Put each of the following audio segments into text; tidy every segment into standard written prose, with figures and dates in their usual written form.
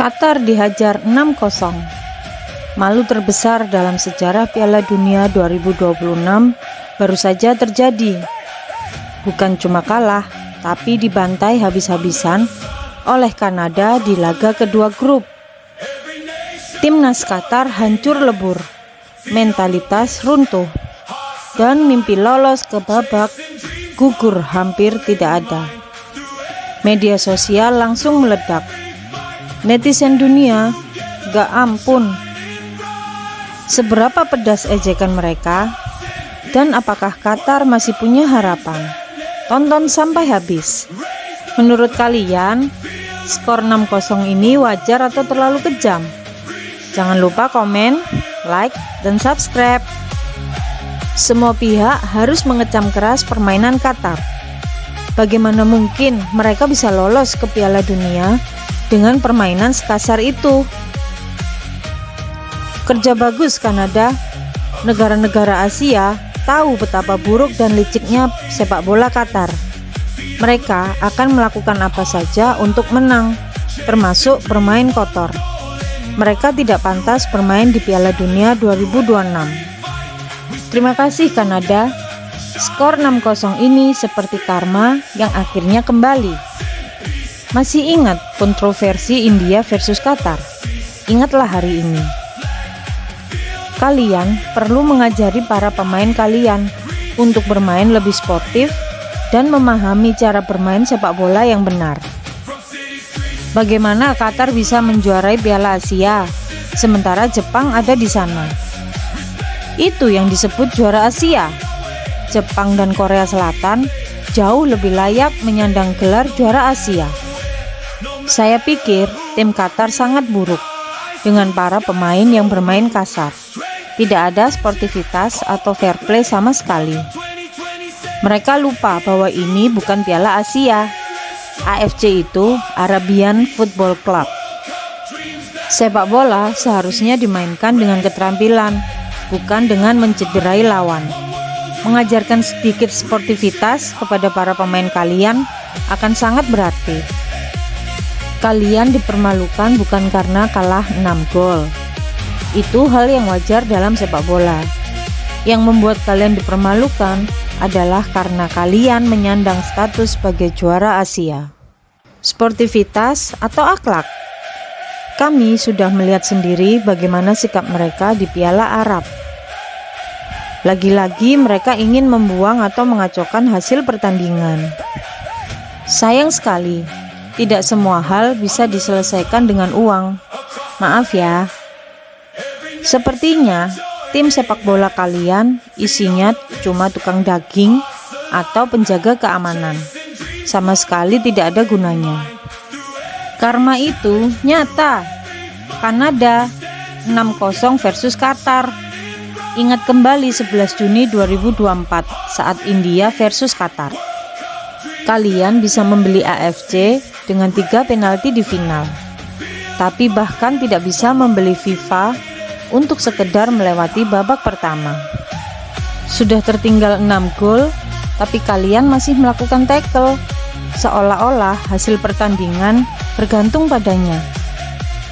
Qatar dihajar 6-0. Malu terbesar dalam sejarah Piala Dunia 2026 baru saja terjadi. Bukan cuma kalah, tapi dibantai habis-habisan oleh Kanada di laga kedua grup. Timnas Qatar hancur lebur, mentalitas runtuh, dan mimpi lolos ke babak gugur hampir tidak ada. Media sosial langsung meledak. Netizen dunia gak ampun. Seberapa pedas ejekan mereka, dan apakah Qatar masih punya harapan? Tonton sampai habis. Menurut kalian, skor 6-0 ini wajar atau terlalu kejam? Jangan lupa komen, like, dan subscribe. Semua pihak harus mengecam keras permainan Qatar. Bagaimana mungkin mereka bisa lolos ke Piala Dunia dengan permainan sekasar itu? Kerja bagus Kanada. Negara-negara Asia tahu betapa buruk dan liciknya sepak bola Qatar. Mereka akan melakukan apa saja untuk menang, termasuk bermain kotor. Mereka tidak pantas bermain di Piala Dunia 2026. Terima kasih Kanada. Skor 6-0 ini seperti karma yang akhirnya kembali. Masih ingat kontroversi India versus Qatar? Ingatlah hari ini. Kalian perlu mengajari para pemain kalian untuk bermain lebih sportif dan memahami cara bermain sepak bola yang benar. Bagaimana Qatar bisa menjuarai Piala Asia sementara Jepang ada di sana? Itu yang disebut juara Asia. Jepang dan Korea Selatan jauh lebih layak menyandang gelar juara Asia. Saya pikir tim Qatar sangat buruk dengan para pemain yang bermain kasar. Tidak ada sportivitas atau fair play sama sekali. Mereka lupa bahwa ini bukan Piala Asia. AFC itu Arabian Football Club. Sepak bola seharusnya dimainkan dengan keterampilan, bukan dengan mencederai lawan. Mengajarkan sedikit sportivitas kepada para pemain kalian akan sangat berarti. Kalian dipermalukan bukan karena kalah 6 gol. Itu hal yang wajar dalam sepak bola. Yang membuat kalian dipermalukan adalah karena kalian menyandang status sebagai juara Asia. Sportivitas atau akhlak? Kami sudah melihat sendiri bagaimana sikap mereka di Piala Arab. Lagi-lagi mereka ingin membuang atau mengacaukan hasil pertandingan. Sayang sekali, tidak semua hal bisa diselesaikan dengan uang. Maaf ya. Sepertinya tim sepak bola kalian isinya cuma tukang daging atau penjaga keamanan. Sama sekali tidak ada gunanya. Karma itu nyata. Kanada 6-0 versus Qatar. Ingat kembali 11 Juni 2024 saat India versus Qatar. Kalian bisa membeli AFC dengan 3 penalti di final. Tapi bahkan tidak bisa membeli FIFA untuk sekedar melewati babak pertama. Sudah tertinggal 6 gol, tapi kalian masih melakukan tackle, seolah-olah hasil pertandingan bergantung padanya.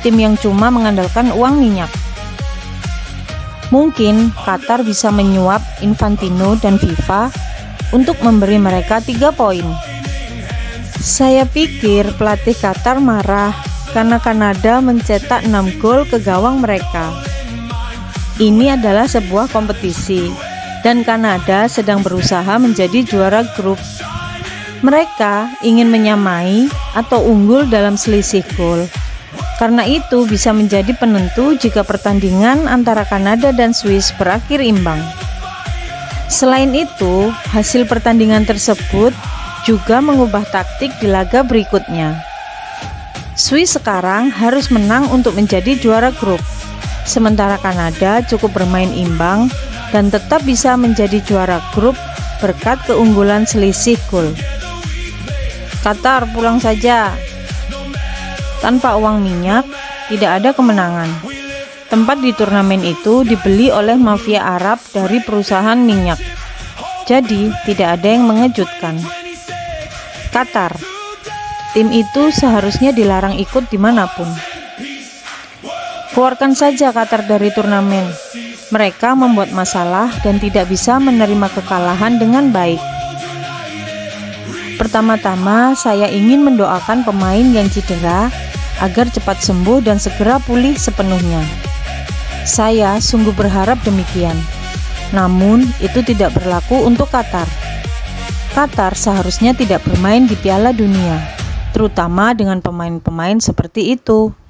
Tim yang cuma mengandalkan uang minyak. Mungkin Qatar bisa menyuap Infantino dan FIFA untuk memberi mereka 3 poin. Saya pikir pelatih Qatar marah karena Kanada mencetak 6 gol ke gawang mereka. Ini adalah sebuah kompetisi, dan Kanada sedang berusaha menjadi juara grup. Mereka ingin menyamai atau unggul dalam selisih gol. Karena itu bisa menjadi penentu jika pertandingan antara Kanada dan Swiss berakhir imbang. Selain itu, hasil pertandingan tersebut juga mengubah taktik di laga berikutnya. Swiss sekarang harus menang untuk menjadi juara grup. Sementara Kanada cukup bermain imbang dan tetap bisa menjadi juara grup berkat keunggulan selisih gol. Qatar pulang saja. Tanpa uang minyak, tidak ada kemenangan. Tempat di turnamen itu dibeli oleh mafia Arab dari perusahaan minyak. Jadi, tidak ada yang mengejutkan. Qatar, tim itu seharusnya dilarang ikut dimanapun. Keluarkan saja Qatar dari turnamen. Mereka membuat masalah dan tidak bisa menerima kekalahan dengan baik. Pertama-tama, saya ingin mendoakan pemain yang cedera agar cepat sembuh dan segera pulih sepenuhnya. Saya sungguh berharap demikian. Namun, itu tidak berlaku untuk Qatar. Qatar seharusnya tidak bermain di Piala Dunia, terutama dengan pemain-pemain seperti itu.